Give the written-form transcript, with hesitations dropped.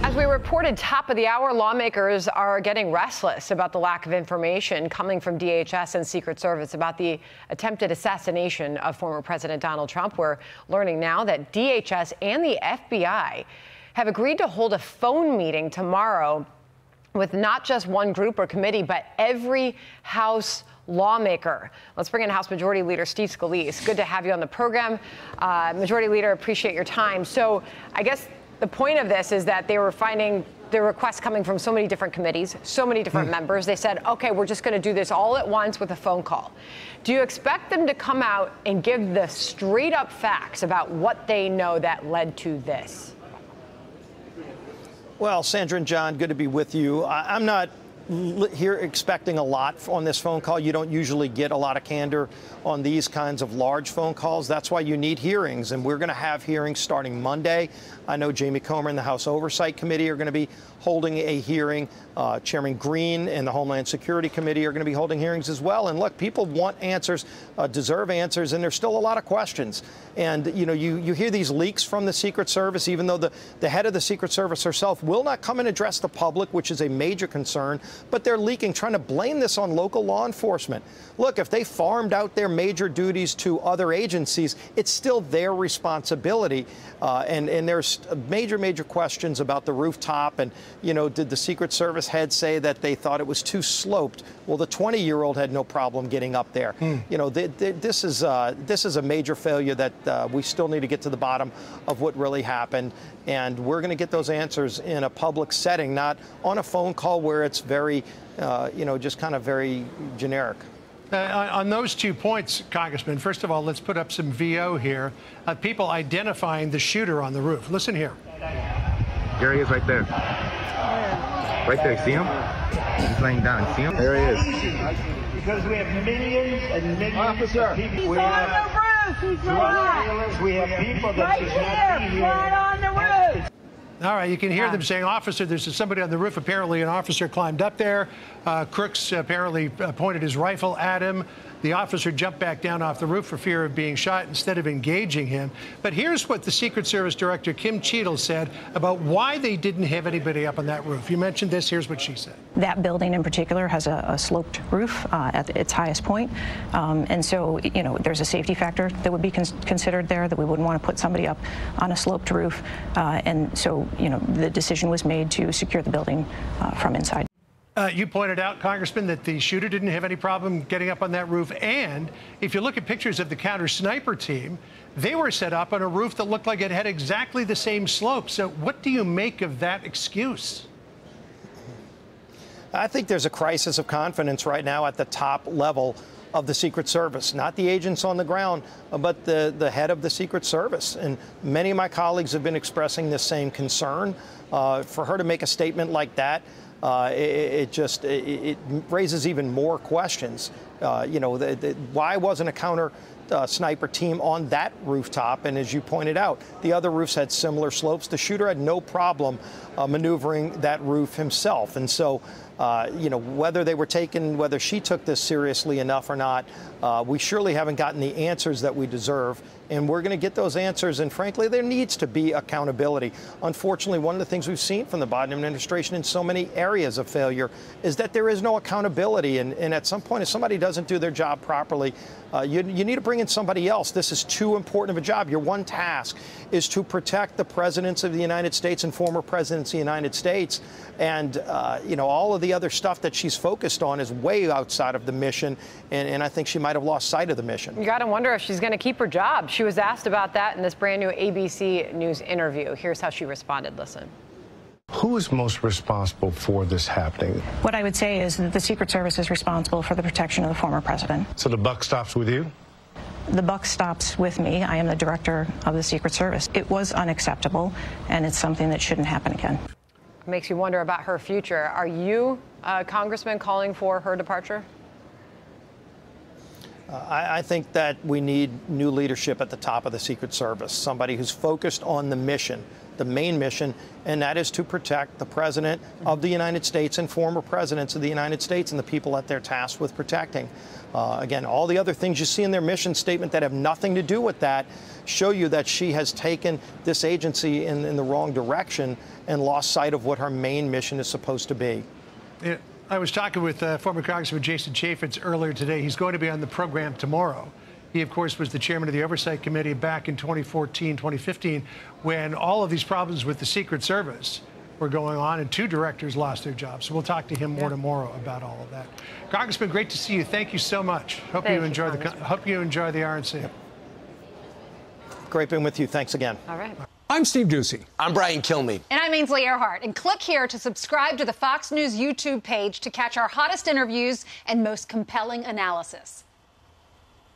As we reported top of the hour, lawmakers are getting restless about the lack of information coming from DHS and Secret Service about the attempted assassination of former President Donald Trump. We're learning now that DHS and the FBI have agreed to hold a phone meeting tomorrow with not just one group or committee, but every House lawmaker. Let's bring in House Majority Leader Steve Scalise. Good to have you on the program. Majority Leader, appreciate your time. So I guess the point of this is that they were finding the requests coming from so many different committees, so many different members. They said, okay, we're just going to do this all at once with a phone call. Do you expect them to come out and give the straight up facts about what they know that led to this? Well, Sandra and John, good to be with you. I'm not here expecting a lot on this phone call. You don't usually get a lot of candor on these kinds of large phone calls. That's why you need hearings, and we're going to have hearings starting Monday. I know Jamie Comer and the House Oversight Committee are going to be holding a hearing. Chairman Green and the Homeland Security Committee are going to be holding hearings as well. And look, people want answers, deserve answers, and there's still a lot of questions. And, you know, you hear these leaks from the Secret Service, even though the head of the Secret Service herself will not come and address the public, which is a major concern, but they're leaking, trying to blame this on local law enforcement. Look, if they farmed out their major duties to other agencies, it's still their responsibility. And there's major questions about the rooftop. And, you know, did the Secret Service head say that they thought it was too sloped? Well, the 20-year-old had no problem getting up there. You know, this is a major failure that we still need to get to the bottom of what really happened. And we're going to get those answers in a public setting, not on a phone call where it's very, you know, just kind of very generic. On those 2 points, Congressman, first of all, let's put up some VO here of people identifying the shooter on the roof. Listen here. There he is right there. Right there, see him? He's laying down, see him? There he is. Because we have millions and millions of people. He's on the roof. He's right. We have people that right should not be here, right on the roof. All right, you can hear them saying, officer, there's somebody on the roof. Apparently an officer climbed up there. Crooks apparently pointed his rifle at him. The officer jumped back down off the roof for fear of being shot instead of engaging him. But here's what the Secret Service Director, Kim Cheadle, said about why they didn't have anybody up on that roof. You mentioned this. Here's what she said. That building in particular has a sloped roof at its highest point. And so, you know, there's a safety factor that would be considered there, that we wouldn't want to put somebody up on a sloped roof. And so, you know, the decision was made to secure the building from inside. You pointed out, Congressman, that the shooter didn't have any problem getting up on that roof. And if you look at pictures of the counter-sniper team, they were set up on a roof that looked like it had exactly the same slope. So what do you make of that excuse? I think there's a crisis of confidence right now at the top level of the Secret Service, not the agents on the ground, but the head of the Secret Service. And many of my colleagues have been expressing the same concern. For her to make a statement like that, it raises even more questions. You know, why wasn't a counter sniper team on that rooftop? And as you pointed out, the other roofs had similar slopes. The shooter had no problem maneuvering that roof himself. And so, you know, whether she took this seriously enough or not, we surely haven't gotten the answers that we deserve. And we're going to get those answers. And frankly, there needs to be accountability. Unfortunately, one of the things we've seen from the Biden administration in so many areas of failure is that there is no accountability. And at some point, if somebody doesn't do their job properly, you need to bring in somebody else. This is too important of a job. Your one task is to protect the presidents of the United States and former presidents of the United States. And, you know, all of the other stuff that she's focused on is way outside of the mission. And I think she might have lost sight of the mission. You got to wonder if she's going to keep her job. She was asked about that in this brand new ABC News interview. Here's how she responded. Listen. Who is most responsible for this happening? What I would say is that the Secret Service is responsible for the protection of the former president. So the buck stops with you? The buck stops with me. I am the director of the Secret Service. It was unacceptable, and it's something that shouldn't happen again. Makes you wonder about her future. Are you, Congressman, calling for her departure? I think that we need new leadership at the top of the Secret Service, somebody who's focused on the mission, the main mission, and that is to protect the President of the United States and former presidents of the United States and the people that they're tasked with protecting. Again, all the other things you see in their mission statement that have nothing to do with that show you that she has taken this agency in the wrong direction and lost sight of what her main mission is supposed to be. Yeah, I was talking with former Congressman Jason Chaffetz earlier today. He's going to be on the program tomorrow. He, of course, was the chairman of the Oversight Committee back in 2014, 2015, when all of these problems with the Secret Service were going on and 2 directors lost their jobs. So we'll talk to him more tomorrow about all of that. Congressman, great to see you. Thank you so much. Hope you enjoy the RNC. Yep. Great being with you. Thanks again. All right. I'm Steve Doocy. I'm Brian Kilmeade. And I'm Ainsley Earhart. And click here to subscribe to the Fox News YouTube page to catch our hottest interviews and most compelling analysis.